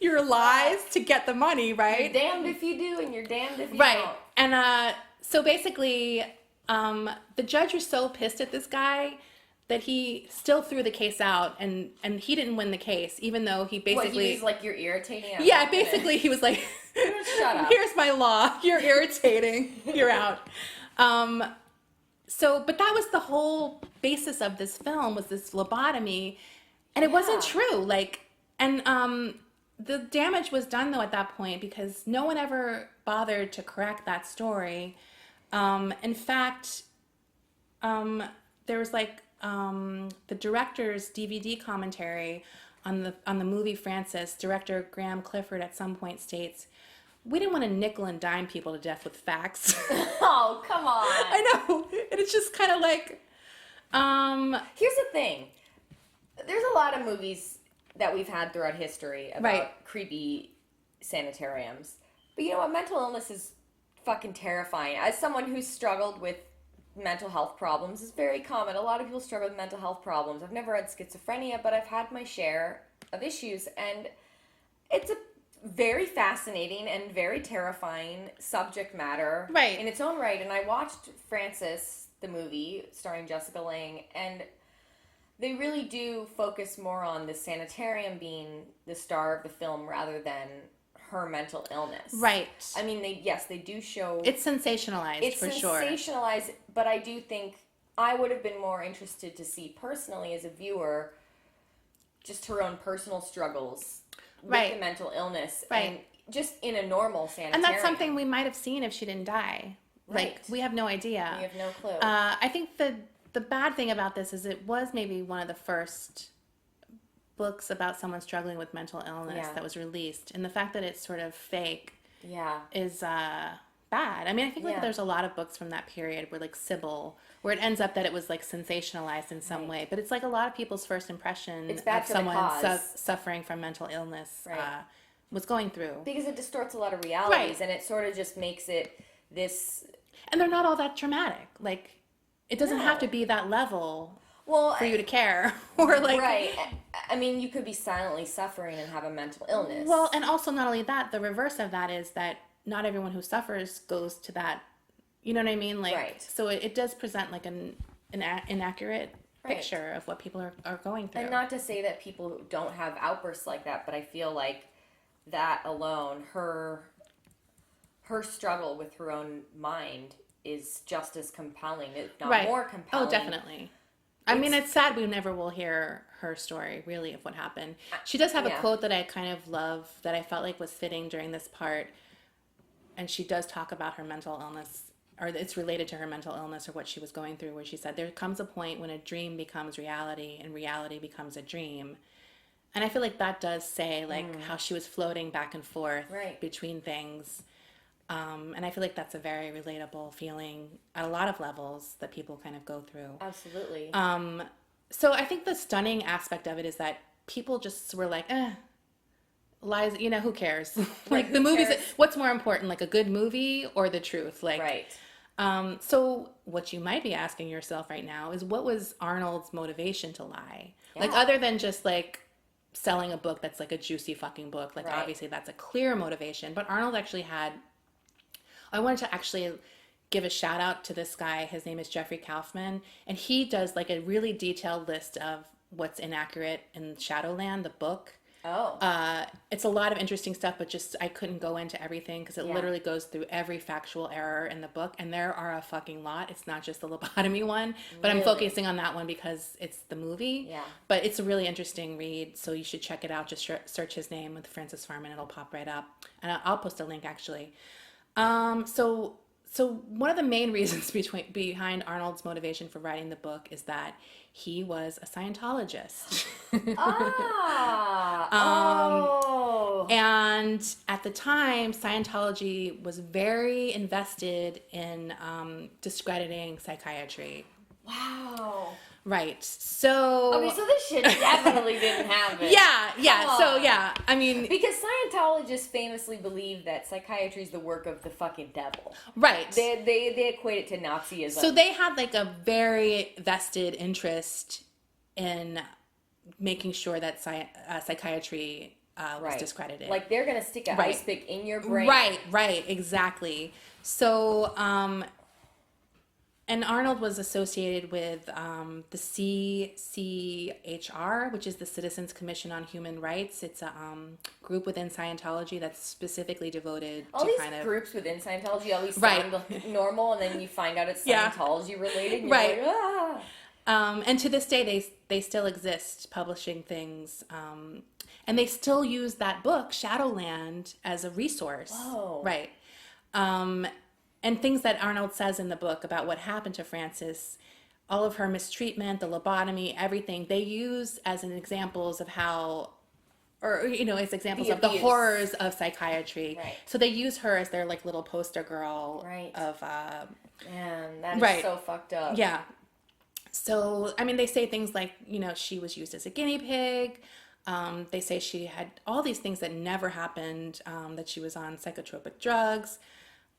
your lies to get the money, right? You're damned if you do and you're damned if you don't. Right. And so basically, the judge was so pissed at this guy that he still threw the case out, and he didn't win the case, even though he basically... What, he was like, you're irritating? Basically he was like, shut up. Here's my law. You're irritating. You're out. But that was the whole basis of this film, was this lobotomy, and it wasn't true. The damage was done, though, at that point, because no one ever bothered to correct that story. In fact, there was the director's DVD commentary on the movie Francis. Director Graham Clifford at some point states, "We didn't want to nickel and dime people to death with facts." Oh, come on. I know. And it's just kind of like... Here's the thing. There's a lot of movies that we've had throughout history about creepy sanitariums. But you know what? Mental illness is fucking terrifying. As someone who's struggled with mental health problems, it's very common. A lot of people struggle with mental health problems. I've never had schizophrenia, but I've had my share of issues. And it's a very fascinating and very terrifying subject matter in its own right. And I watched Francis, the movie, starring Jessica Lange, and they really do focus more on the sanitarium being the star of the film rather than her mental illness. Right. I mean, they do show... It's sensationalized, for sure. It's sensationalized, but I do think I would have been more interested to see personally as a viewer just her own personal struggles with the mental illness. And just in a normal sanitarium. And that's something we might have seen if she didn't die. We have no idea. We have no clue. I think the bad thing about this is it was maybe one of the first books about someone struggling with mental illness that was released, and the fact that it's sort of fake is bad. I mean, I think there's a lot of books from that period where Sybil, where it ends up that it was sensationalized in some way, but it's a lot of people's first impression of someone suffering from mental illness was going through, because it distorts a lot of realities, and it sort of just makes it this, and they're not all that traumatic. It doesn't have to be that level for you to care. Right. I mean, you could be silently suffering and have a mental illness. Well, and also not only that, the reverse of that is that not everyone who suffers goes to that, you know what I mean? So it does present an inaccurate picture of what people are going through. And not to say that people don't have outbursts like that, but I feel like that alone, her struggle with her own mind is just as compelling, if not more compelling. Oh, definitely. I mean, it's sad we never will hear her story, really, of what happened. She does have a quote that I kind of love that I felt like was fitting during this part. And she does talk about her mental illness, or it's related to her mental illness or what she was going through, where she said, there comes a point when a dream becomes reality and reality becomes a dream. And I feel like that does say, like, how she was floating back and forth between things. And I feel like that's a very relatable feeling at a lot of levels that people kind of go through. Absolutely. So I think the stunning aspect of it is that people just were like, lies, you know, who cares? Like, the movies, what's more important, like a good movie or the truth? Like, so what you might be asking yourself right now is, what was Arnold's motivation to lie? Like, other than just like selling a book that's like a juicy fucking book, like obviously that's a clear motivation, but Arnold actually had, I wanted to actually give a shout out to this guy. His name is Jeffrey Kaufman, and he does like a really detailed list of what's inaccurate in Shadowland, the book. It's a lot of interesting stuff, but just I couldn't go into everything because it literally goes through every factual error in the book, and there are a fucking lot. It's not just the lobotomy one, but I'm focusing on that one because it's the movie. But it's a really interesting read, so you should check it out. Just search his name with Francis Farman, it'll pop right up, and I'll post a link actually. So one of the main reasons behind Arnold's motivation for writing the book is that he was a Scientologist. And at the time, Scientology was very invested in discrediting psychiatry. Wow. Right. So. Okay, so this shit definitely didn't happen. Yeah. So, yeah. I mean. Because Scientologists famously believe that psychiatry is the work of the fucking devil. Right. They equate it to Nazism. So they had like a very vested interest in making sure that psychiatry was discredited. Like, they're going to stick an ice pick in your brain. Right. Exactly. So, and Arnold was associated with the CCHR, which is the Citizens Commission on Human Rights. It's a group within Scientology that's specifically devoted all to these kind of groups within Scientology always sound normal, and then you find out it's Scientology related. And you're like, and to this day, they still exist, publishing things, and they still use that book, Shadowland, as a resource. Whoa. Right. And things that Arnold says in the book about what happened to Frances, all of her mistreatment, the lobotomy, everything, they use as an examples of how, or, you know, as examples of the horrors of psychiatry. Right. So they use her as their, like, little poster girl of... Man, that is so fucked up. Yeah. So, I mean, they say things like, you know, she was used as a guinea pig. They say she had all these things that never happened, that she was on psychotropic drugs.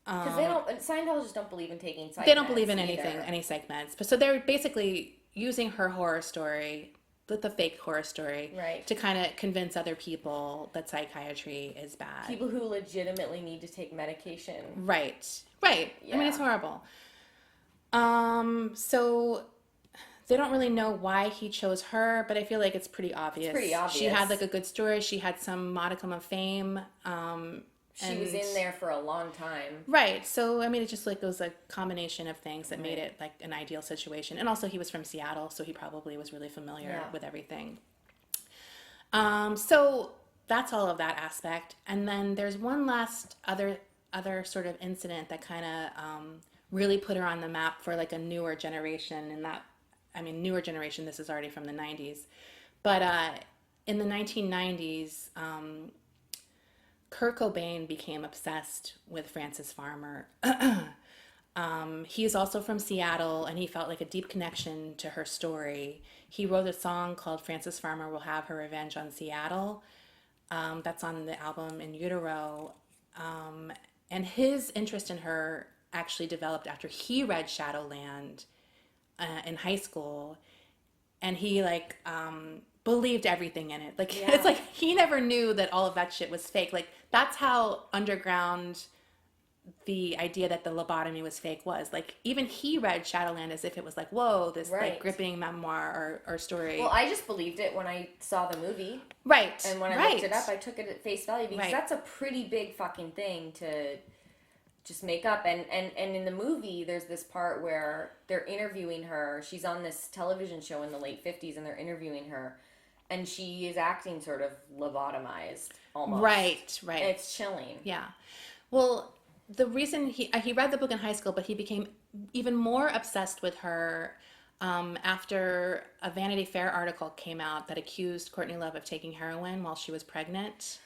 Because Scientologists don't believe in taking psych meds. They don't believe in anything, any psych meds. But so they're basically using her horror story, the fake horror story, to kind of convince other people that psychiatry is bad. People who legitimately need to take medication. Right. Yeah. I mean, it's horrible. So they don't really know why he chose her, but I feel like it's pretty obvious. She had like a good story. She had some modicum of fame. She was in there for a long time. Right. So, I mean, it just like was a combination of things that made it like an ideal situation. And also he was from Seattle, so he probably was really familiar with everything. So that's all of that aspect. And then there's one last other sort of incident that kind of really put her on the map for like a newer generation. And that, I mean, newer generation, this is already from the 90s. But in the 1990s, Kurt Cobain became obsessed with Frances Farmer. He's also from Seattle, and he felt like a deep connection to her story. He wrote a song called Frances Farmer Will Have Her Revenge on Seattle. That's on the album In Utero. And his interest in her actually developed after he read Shadowland in high school. And he like believed everything in it. Like it's like he never knew that all of that shit was fake. Like that's how underground the idea that the lobotomy was fake was. Like even he read Shadowland as if it was like, whoa, this like gripping memoir or story. Well, I just believed it when I saw the movie. Right. And when I looked it up, I took it at face value because that's a pretty big fucking thing to just make up. And in the movie, there's this part where they're interviewing her. She's on this television show in the late 50s, and they're interviewing her. And she is acting sort of lobotomized, almost. Right. And it's chilling. Yeah. Well, the reason he read the book in high school, but he became even more obsessed with her after a Vanity Fair article came out that accused Courtney Love of taking heroin while she was pregnant.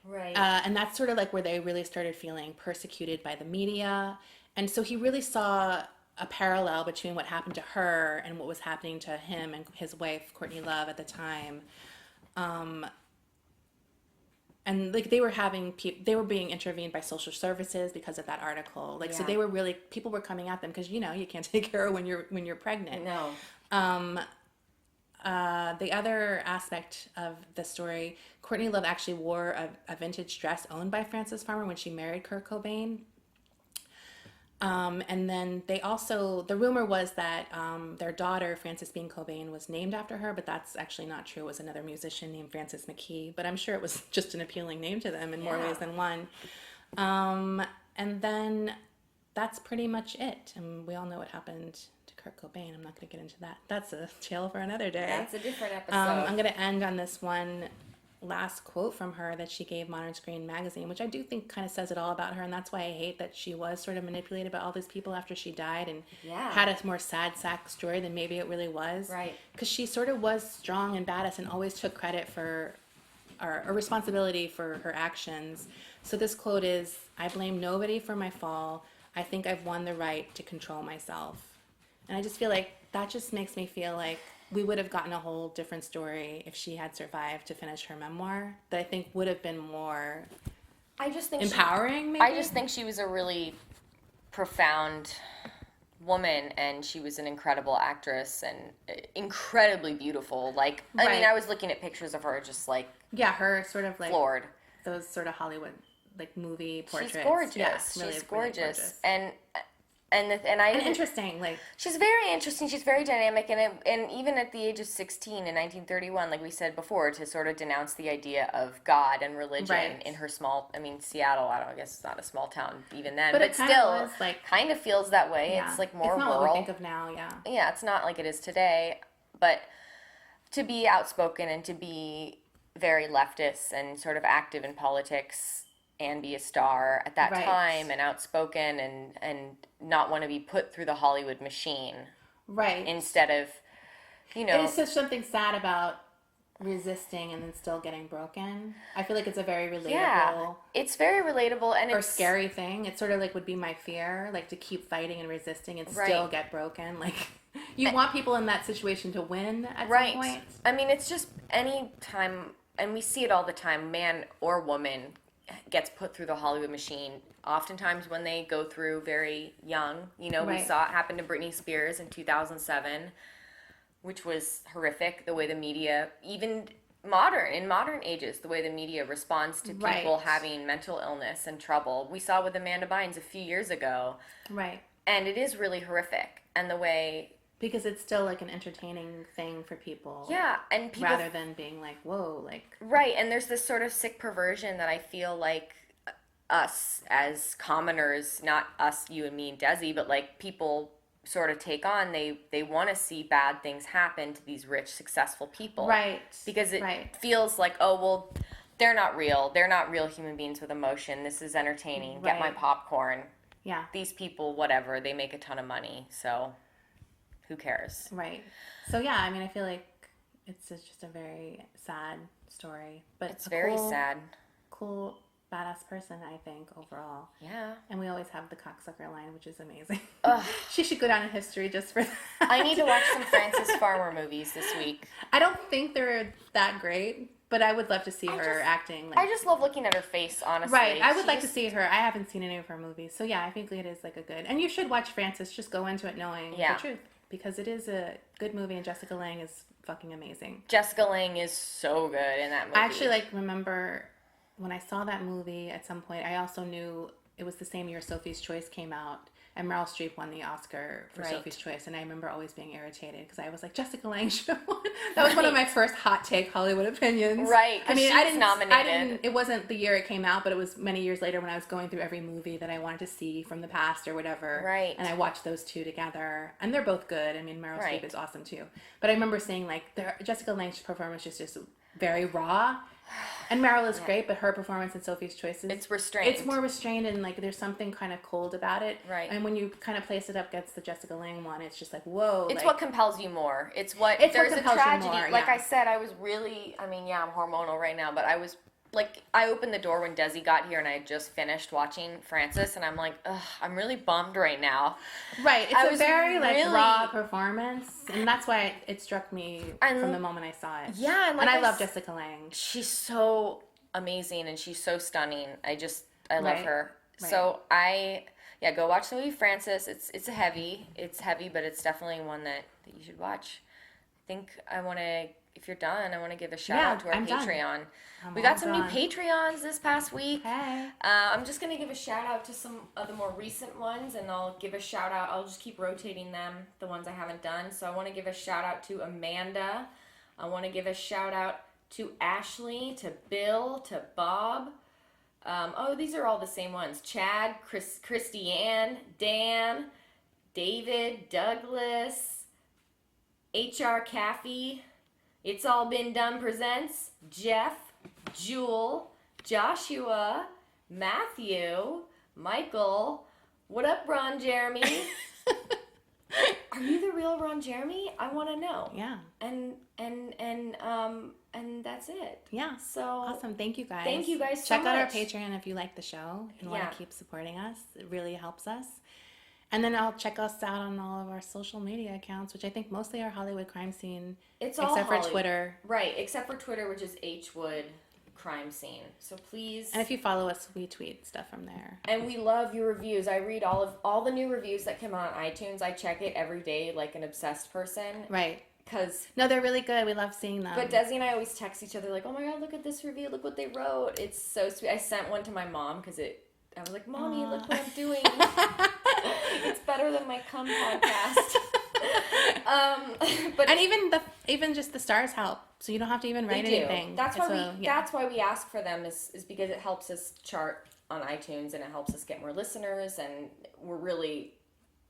Right. And that's sort of like where they really started feeling persecuted by the media. And so he really saw a parallel between what happened to her and what was happening to him and his wife, Courtney Love, at the time. And like they were being intervened by social services because of that article. Like, so they were really, people were coming at them because, you know, you can't take care of when you're pregnant. No. The other aspect of the story, Courtney Love actually wore a vintage dress owned by Frances Farmer when she married Kurt Cobain. And then they also, the rumor was that their daughter, Frances Bean Cobain, was named after her, but that's actually not true. It was another musician named Frances McKee, but I'm sure it was just an appealing name to them in more ways than one. And then that's pretty much it. And we all know what happened to Kurt Cobain. I'm not going to get into that. That's a tale for another day. That's a different episode. I'm going to end on this one last quote from her that she gave Modern Screen magazine, which I do think kind of says it all about her, and that's why I hate that she was sort of manipulated by all these people after she died and had a more sad sack story than maybe it really was. Right. Because she sort of was strong and badass and always took credit for or responsibility for her actions. So this quote is, "I blame nobody for my fall. I think I've won the right to control myself." And I just feel like that just makes me feel like we would have gotten a whole different story if she had survived to finish her memoir that I think would have been more empowering, maybe? I just think she was a really profound woman, and she was an incredible actress and incredibly beautiful. Like, I mean, I was looking at pictures of her just like... Yeah, her sort of like... floored. Those sort of Hollywood, like, movie portraits. She's gorgeous. Yeah, really, she's gorgeous. Really gorgeous. And interesting, like... She's very interesting. She's very dynamic. And even at the age of 16 in 1931, like we said before, to sort of denounce the idea of God and religion in her small... I mean, Seattle, I guess it's not a small town even then. But still, was, like, kind of feels that way. Yeah. It's like more rural. It's not what we think of now, yeah. Yeah, it's not like it is today. But to be outspoken and to be very leftist and sort of active in politics... and be a star at that time and outspoken and not want to be put through the Hollywood machine. Right. Instead of, you know... It is just something sad about resisting and then still getting broken. I feel like it's a very relatable... Yeah, it's very relatable and or scary thing. It sort of like would be my fear, like to keep fighting and resisting and still get broken. Like, you want people in that situation to win at some point. I mean, it's just any time, and we see it all the time, man or woman... gets put through the Hollywood machine oftentimes when they go through very young. You know, we saw it happen to Britney Spears in 2007, which was horrific, the way the media, even in modern ages, the way the media responds to people having mental illness and trouble. We saw with Amanda Bynes a few years ago. Right. And it is really horrific. And the way... Because it's still like an entertaining thing for people. Yeah, and people... rather than being like, whoa, like... Right, and there's this sort of sick perversion that I feel like us as commoners, not us, you and me and Desi, but like people sort of take on, they want to see bad things happen to these rich, successful people. Right. Because it feels like, oh, well, they're not real. They're not real human beings with emotion. This is entertaining. Get my popcorn. Yeah. These people, whatever, they make a ton of money, so... who cares? Right. So, yeah, I mean, I feel like it's just a very sad story. But it's very sad. Cool, badass person, I think, overall. Yeah. And we always have the cocksucker line, which is amazing. She should go down in history just for that. I need to watch some Frances Farmer movies this week. I don't think they're that great, but I would love to see her acting. Like, I just love looking at her face, honestly. Right. I would like to see her. I haven't seen any of her movies. So, yeah, I think it is like a good... And you should watch Frances. Just go into it knowing the truth. Because it is a good movie, and Jessica Lange is fucking amazing. Jessica Lange is so good in that movie. I actually, remember when I saw that movie at some point, I also knew it was the same year Sophie's Choice came out. and Meryl Streep won the Oscar for Right. Sophie's Choice, and I remember always being irritated because I was like, Jessica Lange should have won. That was one of my first hot take Hollywood opinions. Right, 'cause she was I nominated. didn't. It wasn't the year it came out, but it was many years later when I was going through every movie that I wanted to see from the past or whatever. Right. And I watched those two together, and they're both good. I mean, Meryl Right. Streep is awesome too. But I remember saying like, Jessica Lange's performance is just very raw. And Meryl is great, but her performance in Sophie's Choice is... It's restrained. It's more restrained, and like there's something kind of cold about it. Right. And when you kind of place it up against the Jessica Lange one, it's just like, whoa. It's like, what compels you more. It's what It's what there's compels a you tragedy. more, Like yeah. I said, I was really. I mean, yeah, I'm hormonal right now, but I was like, I opened the door when Desi got here, and I had just finished watching Frances, and I'm like, ugh, I'm really bummed right now. Right. It's I a was very like really- raw performance, and that's why it struck me And- from the moment I saw it. Yeah, and, like I love s- Jessica Lange. She's so amazing, and she's so stunning. I love Right. her. Right. So go watch the movie Frances. It's heavy, but it's definitely one that you should watch. I think I want to. If you're done, I want to give a shout out to our I'm done. Patreon. I'm We got all some done. new Patreons this past week. Hey. I'm just going to give a shout out to some of the more recent ones, and I'll give a shout out. I'll just keep rotating them, the ones I haven't done. So I want to give a shout out to Amanda. I want to give a shout out to Ashley, to Bill, to Bob. These are all the same ones. Chad, Christy Ann, Dan, David, Douglas, HR Caffey, It's All Been Done Presents, Jeff, Jewel, Joshua, Matthew, Michael. What up, Ron Jeremy? Are you the real Ron Jeremy? I want to know. Yeah. And that's it. Yeah. So Awesome. Thank you guys. Thank you guys so Check out our much. Patreon if you like the show and want Yeah. to keep supporting us. It really helps us. And then I'll check us out on all of our social media accounts, which I think mostly are Hollywood Crime Scene. It's all except for Hollywood. Twitter. Right, except for Twitter, which is H Wood Crime Scene. So please. And if you follow us, we tweet stuff from there. And we love your reviews. I read all the new reviews that come out on iTunes. I check it every day like an obsessed person. Right. Because. No, they're really good. We love seeing them. But Desi and I always text each other like, oh my god, look at this review. Look what they wrote. It's so sweet. I sent one to my mom because I was like, Mommy, look what I'm doing. It's better than my cum podcast. But and even just the stars help, so you don't have to even write anything. That's why we ask for them is because it helps us chart on iTunes and it helps us get more listeners, and we're really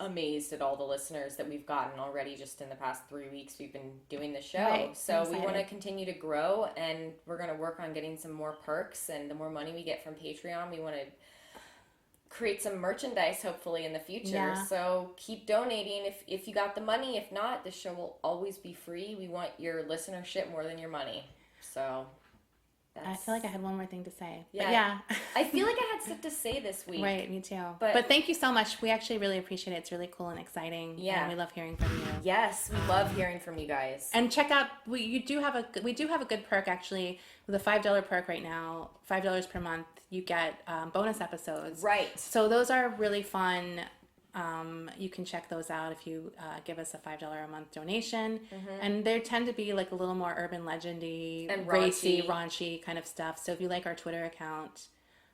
amazed at all the listeners that we've gotten already just in the past 3 weeks we've been doing the show. Right. So I'm we want to excited. continue to grow, and we're going to work on getting some more perks, and the more money we get from Patreon, we want to create some merchandise hopefully in the future. Yeah. So keep donating if you got the money. If not, the show will always be free. We want your listenership more than your money. So I feel like I had one more thing to say. Yeah. But yeah. I feel like I had stuff to say this week. Right, me too. But- But thank you so much. We actually really appreciate it. It's really cool and exciting. Yeah. And we love hearing from you. Yes, we love hearing from you guys. And check out we do have a good perk actually with a $5 perk right now. $5 per month. You get bonus episodes. Right. So those are really fun. You can check those out if you give us a $5 a month donation. And they tend to be like a little more urban legendy, And racy, raunchy. raunchy kind of stuff. So if you like our Twitter account,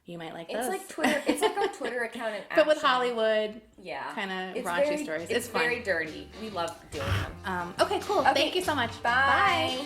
you might like It's those. like Twitter. It's like our Twitter account in but with action. Hollywood Yeah. kind of It's raunchy very, stories. It's fun. very dirty. We love doing them. Okay, cool. Okay. Thank you so much. Bye.